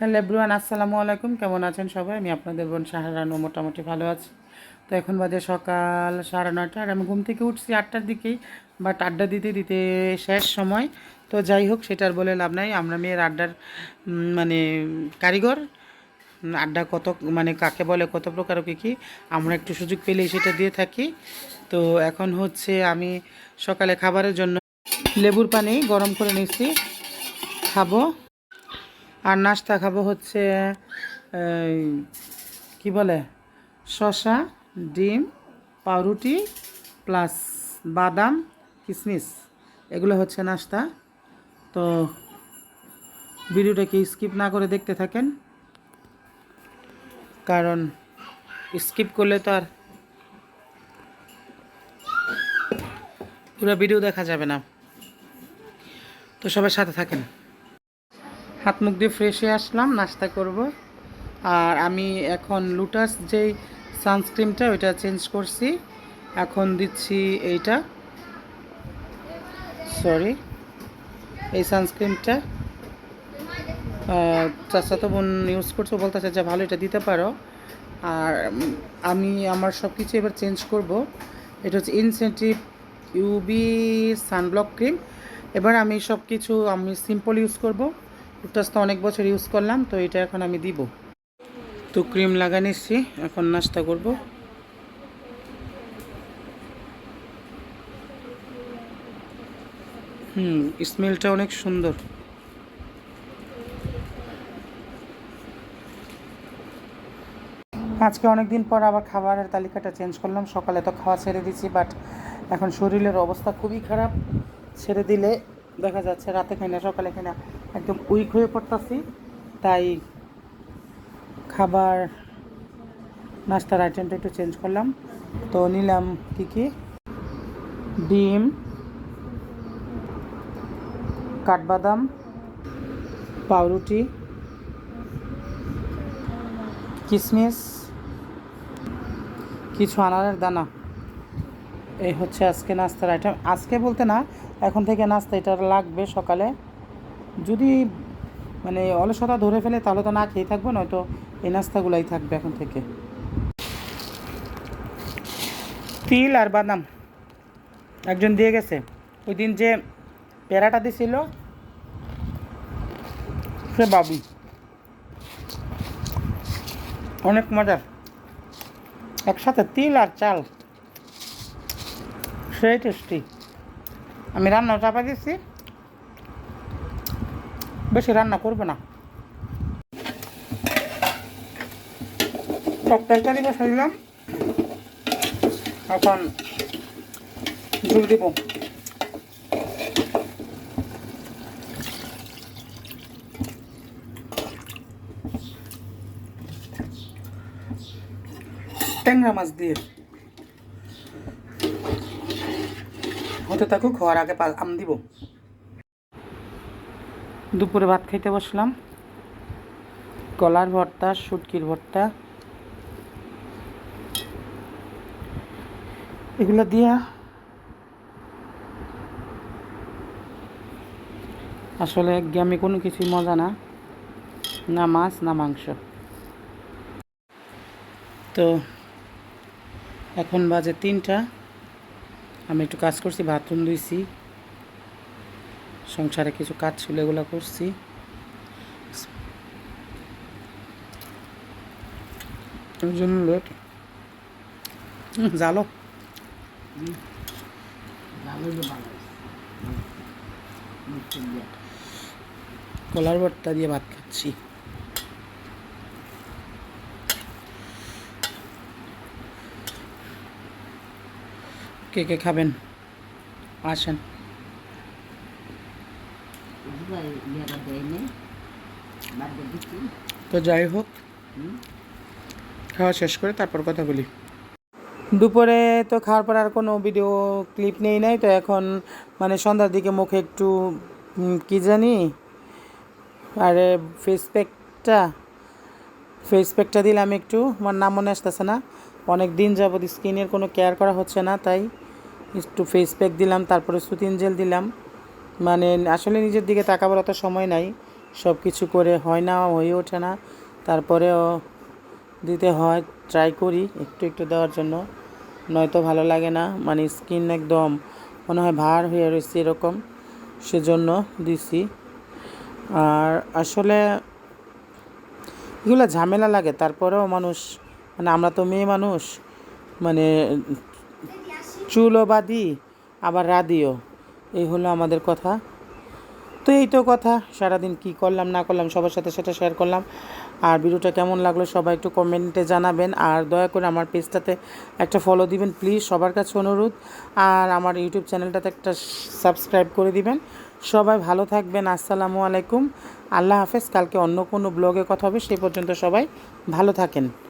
Hello everyone, আসসালামু আলাইকুম। কেমন আছেন সবাই? আমি আপনাদের বোন শাহরানও মোটামুটি ভালো আছি। তো এখন বাজে সকাল 9:30 আর আমি ঘুম থেকে উঠছি 8টার দিকেই, বাট আড্ডা দিতে দিতে শেষ সময়। তো যাই হোক, সেটার বলে লাভ নাই। আমরা মেয়ের আড্ডার মানে কারিগর। আড্ডা কত মানে কাকে বলে, কত প্রকার কী কী আমরা একটু সুযোগ পেলেই সেটা দিয়ে থাকি। তো এখন হচ্ছে আমি সকালে খাবারের জন্য লেবুর পানি গরম করে নিচ্ছি, খাবো। আর নাস্তা খাবো হচ্ছে এই, কি বলে, শসা, ডিম, পাউরুটি প্লাস বাদাম, কিশমিশ, এগুলো হচ্ছে নাস্তা। তো ভিডিওটাকে স্কিপ না করে দেখতে থাকেন, কারণ স্কিপ করলে তো আর পুরো ভিডিও দেখা যাবে না। তো সবার সাথে থাকেন। হাত মুখ দিয়ে ফ্রেশ হয়ে আসলাম, নাস্তা করব। আর আমি এখন লুটাস যেই সানস্ক্রিনটা ওইটা চেঞ্জ করছি, এখন দিচ্ছি এইটা, সরি, এই সানস্ক্রিনটা চাচাতো বোন ইউজ করছে, বলতেছে যে ভালো, এটা দিতে পারো। আর আমি আমার সব কিছু এবার চেঞ্জ করব। এটা হচ্ছে ইনসেন্টিভ ইউবি সানব্লক ক্রিম। এবার আমি সব কিছু আমি সিম্পল ইউজ করব। লুটাস তো অনেক বছর ইউজ করলাম, তো এটা এখন আমি দিব। তো ক্রিম লাগা নিচ্ছি, এখন নাস্তা করব। স্মেলটা অনেক সুন্দর। আজকে অনেক দিন পর আবার খাবারের তালিকাটা চেঞ্জ করলাম। সকালে তো খাওয়া ছেড়ে দিচ্ছি, বাট এখন শরীরের অবস্থা খুবই খারাপ। ছেড়ে দিলে দেখা যাচ্ছে রাতে খাই না, সকালে খাই না, একদম উইক হয়ে পড়তেছি। তাই খাবার নাস্তার আইটেমটা একটু চেঞ্জ করলাম। তো নিলাম কী কী, ডিম, কাঠবাদাম, পাউরুটি, কিশমিশ, কিছু আনারের দানা। এই হচ্ছে আজকে নাস্তার আইটেম। আজকে বলতে না, এখন থেকে নাস্তা এটা লাগবে সকালে। যদি মানে অলসতা ধরে ফেলে তাহলে তো না খেয়ে থাকবো, নয়তো এই নাস্তাগুলাই থাকবে এখন থেকে। তিল আর বাদাম একজন দিয়ে গেছে, ওই দিন যে পেয়ারাটা দিছিল সে বাবু, অনেক মজার। একসাথে তিল আর চাল, সেই টেস্টি। আমি রান্না চাপা দিচ্ছি, বেশি রান্না করবো না। টক তরকারি বসাইলাম, এখন ঝুল দিব। ট্যাংরা মাছ দিয়ে হতে থাকুক, হওয়ার আগে আম দিব। দুপুরে ভাত খাইতে বসলাম, কলার ভর্তা, শুটকির ভর্তা, এগুলো দিয়া আসলে একঘেয়েমি কোনো কিছুই মজা না, না মাছ না মাংস। তো এখন বাজে 3টা, আমি একটু কাজ করছি, বাথরুম ধুইছি, সংসারে কিছু কাজ ছিল এগুলো করছি। ওই জন্য লেট। জালো কলার ভর্তা দিয়ে ভাত খাচ্ছি। কে কে খাবেন আসেন। তো যাই হোক, খাওয়া শেষ করে তারপর কথা বলি। দুপুরে তো খাওয়ার পর আর কোনো ভিডিও ক্লিপ নেই নাই। তো এখন মানে সন্ধ্যার দিকে মুখে একটু কী জানি, আরে ফেস প্যাকটা দিলাম একটু, আমার নাম মনে আসতেছে না। অনেক দিন যাবত স্কিনের কোনো কেয়ার করা হচ্ছে না, তাই একটু ফেস প্যাক দিলাম, তারপরে সুতিন জেল দিলাম। মানে আসলে নিজের দিকে তাকাবার অত সময় নাই, সব কিছু করে হয় না, হয়ে ওঠে না, তারপরেও দিতে হয়, ট্রাই করি একটু একটু দেওয়ার জন্য, নয়তো ভালো লাগে না, মানে স্কিন একদম মনে হয় ভার হয়ে রয়েছে এরকম, সেজন্য দিছি। আর আসলে এগুলো ঝামেলা লাগে, তারপরেও মানুষ, মানে আমরা তো মেয়ে মানুষ, মানে চুলও বাঁধি আবার রাঁধিও, এই হলো আমাদের কথা। তো এই তো কথা, সারাদিন কি করলাম না করলাম সবার সাথে সেটা শেয়ার করলাম। আর ভিডিওটা কেমন লাগলো সবাই একটু কমেন্টে জানাবেন, আর দয়া করে আমার পেজটাতে একটা ফলো দিবেন প্লিজ, সবার কাছে অনুরোধ। আর আমার ইউটিউব চ্যানেলটাতে একটা সাবস্ক্রাইব করে দিবেন। সবাই ভালো থাকবেন, আসসালামু আলাইকুম, আল্লাহ হাফেজ। কালকে অন্য কোনো ব্লগে কথা হবে, সেই পর্যন্ত সবাই ভালো থাকেন।